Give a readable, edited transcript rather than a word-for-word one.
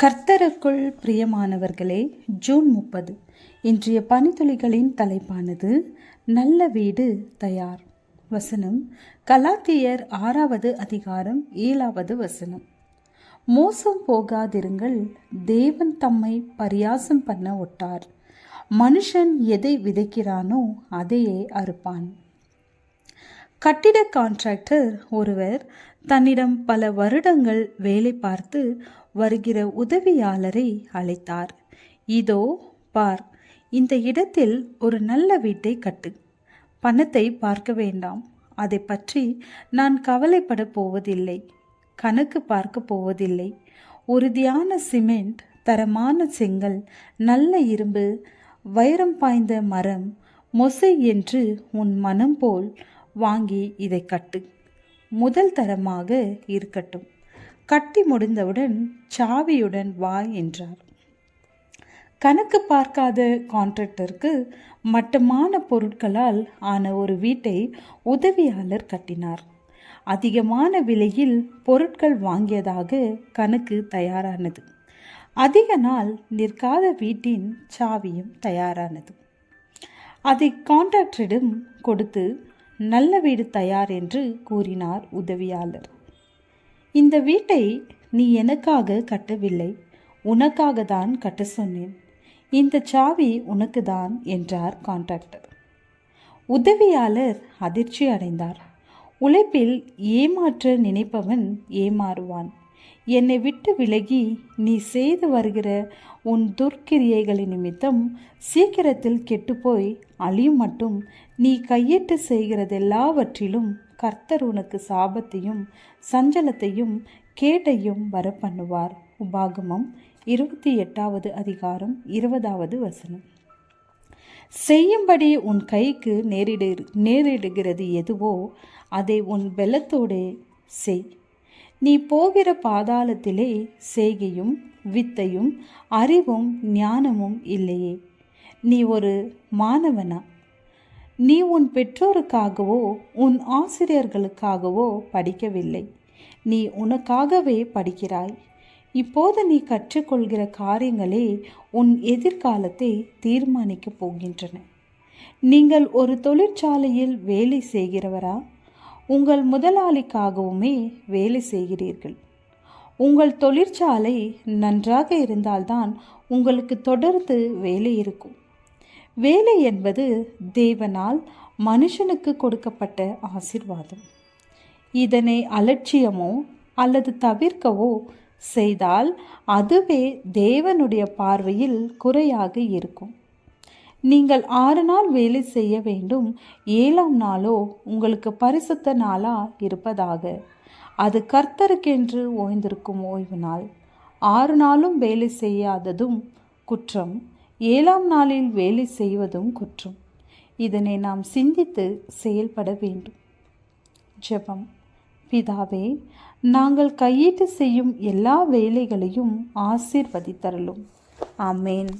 கர்த்தருக்குள் பிரியமானவர்களே, ஜூன் 30 இன்றைய பனித்துளிகளின் தலைப்பானது நல்ல வீடு தயார். வசனம் கலாத்தியர் 6வது அதிகாரம் 7வது வசனம். மோசம் போகாதிருங்கள், தேவன் தம்மை பரியாசம் பண்ண ஒட்டார். மனுஷன் எதை விதைக்கிறானோ அதையே அறுப்பான். கட்டிட கான்ட்ராக்டர் ஒருவர் தன்னிடம் பல வருடங்கள் வேலை பார்த்து வருகிற உதவியாளரை அழைத்தார். இதோ பார், இந்த இடத்தில் ஒரு நல்ல வீட்டை கட்டு. பணத்தை பார்க்க வேண்டாம், அதை பற்றி நான் கவலைப்பட போவதில்லை. கணக்கு பார்க்க போவதில்லை. உறுதியான சிமெண்ட், தரமான செங்கல், நல்ல இரும்பு, வைரம் பாய்ந்த மரம், மொசை என்று உன் மனம் போல் வாங்கி இதை கட்டு. முதல் தரமாக இருக்கட்டும். கட்டி முடிந்தவுடன் சாவியுடன் வா என்றார். கணக்கு பார்க்காத கான்ட்ராக்டருக்கு மட்டமான பொருட்களால் ஆன ஒரு வீட்டை உதவியாளர் கட்டினார். அதிகமான விலையில் பொருட்கள் வாங்கியதாக கணக்கு தயாரானது. அதிக நாள் நிற்காத வீட்டின் சாவியும் தயாரானது. அதை கான்ட்ராக்டரிடம் கொடுத்து நல்ல வீடு தயார் என்று கூறினார் உதவியாளர். இந்த வீட்டை நீ எனக்காக கட்டவில்லை, உனக்காக தான் கட்ட சொன்னேன். இந்த சாவி உனக்கு தான் என்றார் கான்ட்ராக்டர். உதவியாளர் அதிர்ச்சி அடைந்தார். உழைப்பில் ஏமாற்ற நினைப்பவன் ஏமாறுவான். என்னை விட்டு விலகி நீ செய்து வருகிற உன் துர்க்கிரியைகளின் நிமித்தம் சீக்கிரத்தில் கெட்டுப்போய் அழியும் மட்டும் நீ கையிட்டு செய்கிறதெல்லாவற்றிலும் கர்த்தர் உனக்கு சாபத்தையும் சஞ்சலத்தையும் கேட்டையும் வர பண்ணுவார். உபாகமம் 28வது அதிகாரம் 20வது வசனம். செய்யும்படி உன் கைக்கு நேரிடுகிறது எதுவோ அதை உன் பெலத்தோடு செய். நீ போகிற பாதாளத்திலே செய்கையும் வித்தையும் அறிவும் ஞானமும் இல்லையே. நீ ஒரு மாணவனா? நீ உன் பெற்றோருக்காகவோ உன் ஆசிரியர்களுக்காகவோ படிக்கவில்லை. நீ உனக்காகவே படிக்கிறாய். இப்போது நீ கற்றுக்கொள்கிற காரியங்களே உன் எதிர்காலத்தை தீர்மானிக்கப் போகின்றன. நீங்கள் ஒரு தொழிற்சாலையில் வேலை செய்கிறவரா? உங்கள் முதலாளிக்காகவுமே வேலை செய்கிறீர்கள். உங்கள் தொழிற்சாலை நன்றாக இருந்தால்தான் உங்களுக்கு தொடர்ந்து வேலை இருக்கும். வேலை என்பது தேவனால் மனுஷனுக்கு கொடுக்கப்பட்ட ஆசீர்வாதம். இதனை அலட்சியமோ அல்லது தவிர்க்கவோ செய்தால் அதுவே தேவனுடைய பார்வையில் குறையாக இருக்கும். நீங்கள் 6 நாள் வேலை செய்ய வேண்டும், 7ஆம் நாளோ உங்களுக்கு பரிசுத்த நாளா இருப்பதாக. அது கர்த்தருக்கென்று ஓய்ந்திருக்கும் ஓய்வு நாள். 6 நாளும் வேலை செய்யாததும் குற்றம், 7ஆம் நாளில் வேலை செய்வதும் குற்றம். இதனை நாம் சிந்தித்து செயல்பட வேண்டும். ஜெபம். பிதாவே, நாங்கள் கையிட்டு செய்யும் எல்லா வேலைகளையும் ஆசீர்வதித்தருளும். ஆமேன்.